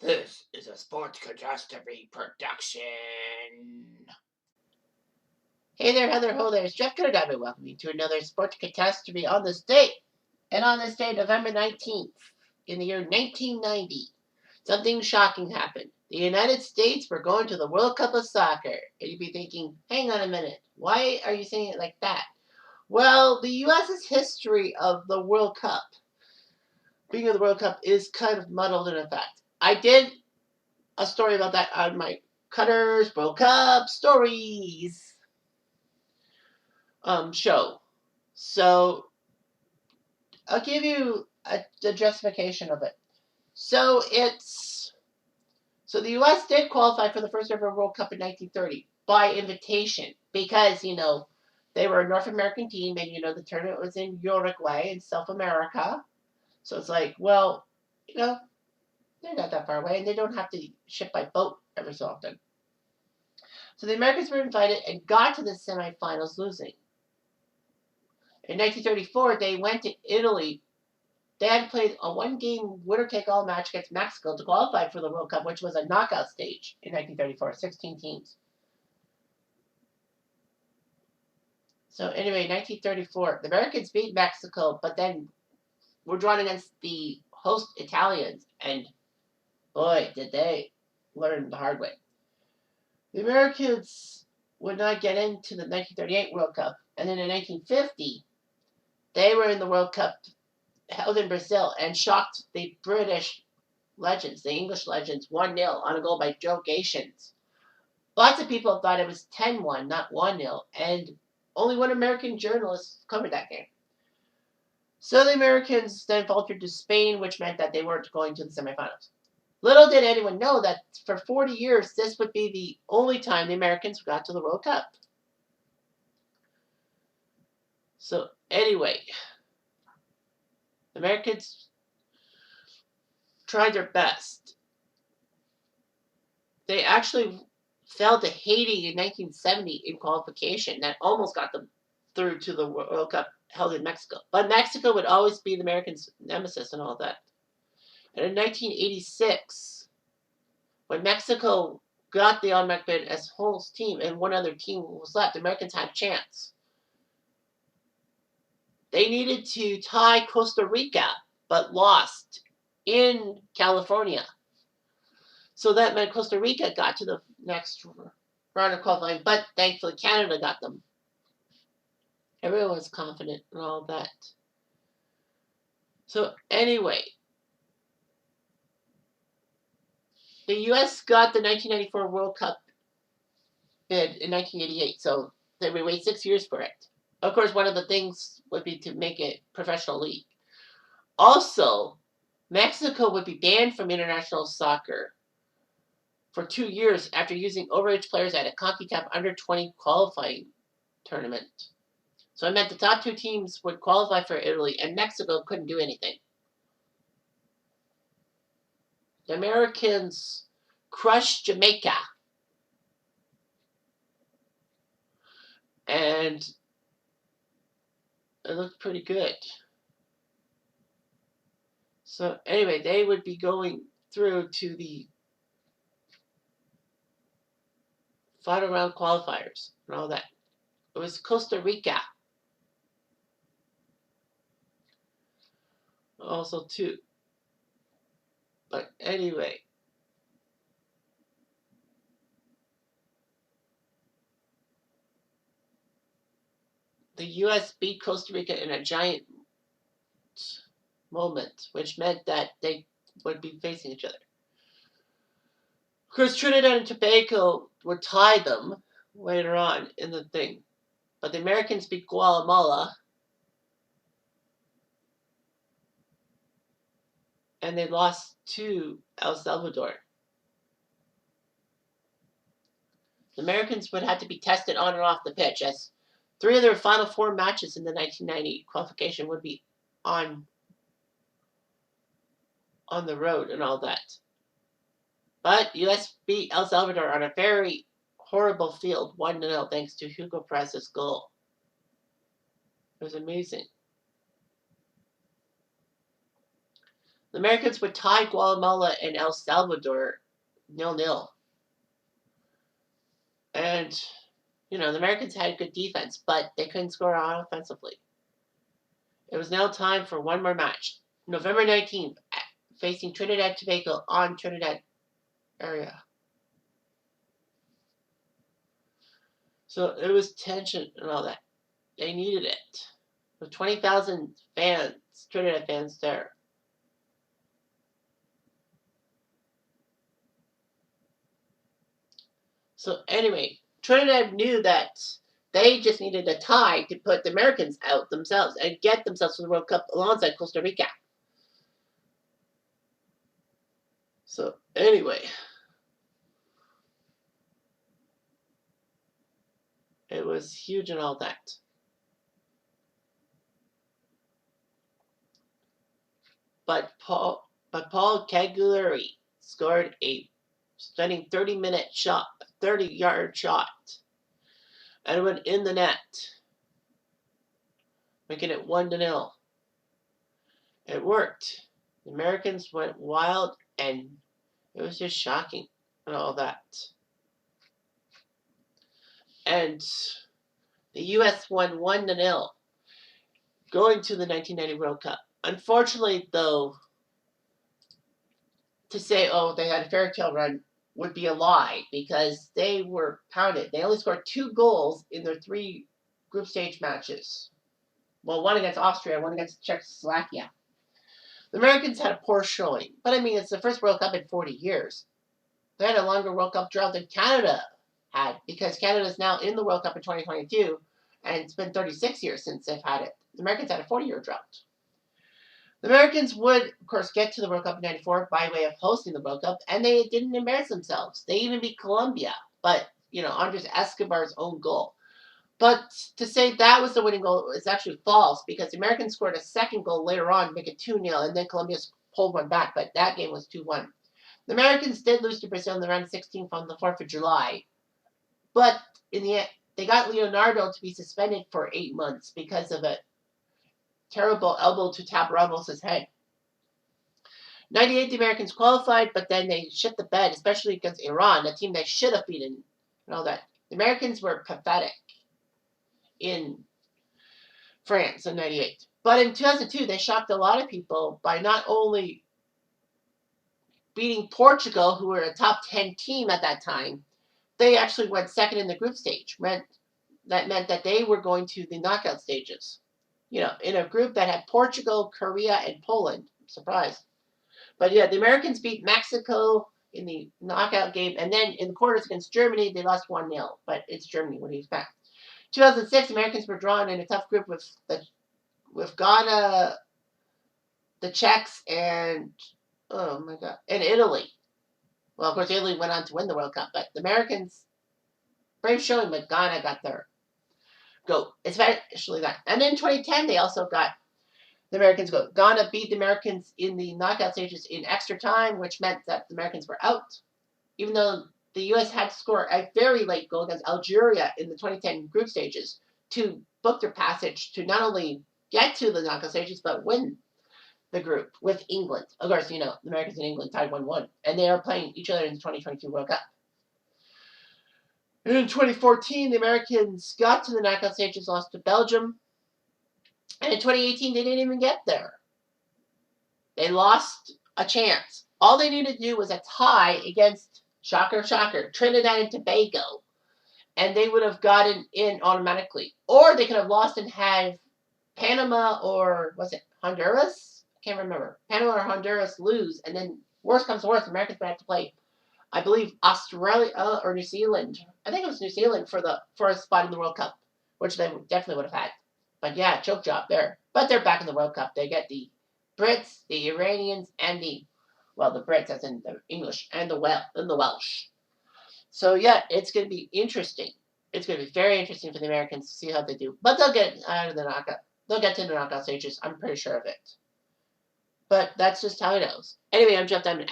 This is a sports catastrophe production. Hey there, Heather, ho there. It's Jeff Kennedy. Welcome you to another sports catastrophe on this date. And on this day, November 19th, in the year 1990, something shocking happened. The United States were going to the World Cup of Soccer. And you'd be thinking, hang on a minute, why are you saying it like that? Well, the U.S.'s history of the World Cup, being in the World Cup, is kind of muddled in effect. I did a story about that on my Cutters World Cup Stories show. So I'll give you the justification of it. So the U.S. did qualify for the first ever World Cup in 1930 by invitation because they were a North American team and the tournament was in Uruguay in South America. So it's like, well, they're not that far away and they don't have to ship by boat every so often. So the Americans were invited and got to the semifinals, losing. In 1934, they went to Italy. They had played a one-game winner-take-all match against Mexico to qualify for the World Cup, which was a knockout stage in 1934, 16 teams. So anyway, 1934, the Americans beat Mexico, but then were drawn against the host Italians, and boy, did they learn the hard way. The Americans would not get into the 1938 World Cup, and then in 1950, they were in the World Cup held in Brazil and shocked the British legends, the English legends, 1-0 on a goal by Joe Gations. Lots of people thought it was 10-1, not 1-0, and only one American journalist covered that game. So the Americans then faltered to Spain, which meant that they weren't going to the semifinals. Little did anyone know that for 40 years, this would be the only time the Americans got to the World Cup. So anyway, the Americans tried their best. They actually fell to Haiti in 1970 in qualification. That almost got them through to the World Cup held in Mexico. But Mexico would always be the Americans' nemesis and all that. And in 1986, when Mexico got the automatic bid as host team and one other team was left, the Americans had a chance. They needed to tie Costa Rica, but lost in California. So that meant Costa Rica got to the next round of qualifying, but thankfully Canada got them. Everyone was confident and all that. So anyway, the U.S. got the 1994 World Cup bid in 1988, so they would wait 6 years for it. Of course, one of the things would be to make it professional league. Also, Mexico would be banned from international soccer for 2 years after using overage players at a CONCACAF under-20 qualifying tournament. So it meant the top two teams would qualify for Italy, and Mexico couldn't do anything. The Americans crushed Jamaica. And it looked pretty good. So anyway, they would be going through to the final round qualifiers and all that. It was Costa Rica. Also too. But anyway. The U.S. beat Costa Rica in a giant moment, which meant that they would be facing each other. Of course, Trinidad and Tobago would tie them later on in the thing. But the Americans beat Guatemala. And they lost to El Salvador. The Americans would have to be tested on and off the pitch, as 3 of their final 4 matches in the 1990 qualification would be on the road and all that. But U.S. beat El Salvador on a very horrible field, 1-0, thanks to Hugo Perez's goal. It was amazing. The Americans would tie Guatemala and El Salvador 0-0. And, the Americans had good defense, but they couldn't score offensively. It was now time for one more match. November 19th, facing Trinidad and Tobago on Trinidad area. So it was tension and all that. They needed it. With 20,000 fans, Trinidad fans there. So anyway, Trinidad knew that they just needed a tie to put the Americans out themselves and get themselves to the World Cup alongside Costa Rica. So anyway, it was huge and all that. But Paul Cagliari scored a stunning 30-minute shot, 30-yard shot, and it went in the net, making it 1-0. It worked. The Americans went wild, and it was just shocking and all that. And the U.S. won 1-0, going to the 1990 World Cup. Unfortunately, though, to say, they had a fairy tale run would be a lie, because they were pounded. They only scored 2 goals in their 3 group stage matches. Well, one against Austria, one against Czechoslovakia. The Americans had a poor showing, but it's the first World Cup in 40 years. They had a longer World Cup drought than Canada had, because Canada is now in the World Cup in 2022, and it's been 36 years since they've had it. The Americans had a 40-year drought. The Americans would, of course, get to the World Cup in 94 by way of hosting the World Cup, and they didn't embarrass themselves. They even beat Colombia, but, Andres Escobar's own goal. But to say that was the winning goal is actually false, because the Americans scored a second goal later on to make it 2-0, and then Colombia pulled one back, but that game was 2-1. The Americans did lose to Brazil in the round of 16 from the 4th of July, but in the end, they got Leonardo to be suspended for 8 months because of a terrible elbow to Tab Ramos' head. 98, the Americans qualified, but then they shit the bed, especially against Iran, a team they should have beaten, and all that. The Americans were pathetic in France in 98. But in 2002, they shocked a lot of people by not only beating Portugal, who were a top 10 team at that time. They actually went second in the group stage. That meant that they were going to the knockout stages. In a group that had Portugal, Korea, and Poland. Surprise. But yeah, the Americans beat Mexico in the knockout game, and then in the quarters against Germany, they lost 1-0. But it's Germany. What do you expect? 2006, Americans were drawn in a tough group with Ghana, the Czechs, and and Italy. Well, of course, Italy went on to win the World Cup, but the Americans, brave showing, but Ghana got their goat. Especially that. And in 2010, they also got the Americans goat. Ghana beat the Americans in the knockout stages in extra time, which meant that the Americans were out, even though the U.S. had to score a very late goal against Algeria in the 2010 group stages to book their passage to not only get to the knockout stages, but win the group with England. Of course, the Americans and England tied 1-1, and they are playing each other in the 2022 World Cup. And in 2014, the Americans got to the knockout stages, lost to Belgium, and in 2018, they didn't even get there. They lost a chance. All they needed to do was a tie against, shocker, Trinidad and Tobago, and they would have gotten in automatically. Or they could have lost and have Panama or, was it Honduras? I can't remember. Panama or Honduras lose, and then worst comes to worst, Americans would have to play, I believe, Australia or New Zealand. I think it was New Zealand for a spot in the World Cup, which they definitely would have had. But yeah, choke job there. But they're back in the World Cup. They get the Brits, the Iranians, and the Brits as in the English, and the Welsh. So yeah, it's going to be interesting. It's going to be very interesting for the Americans to see how they do. But they'll get out of the knockout. They'll get to the knockout stages. I'm pretty sure of it. But that's just how it goes. Anyway, I'm Jeff Diamond.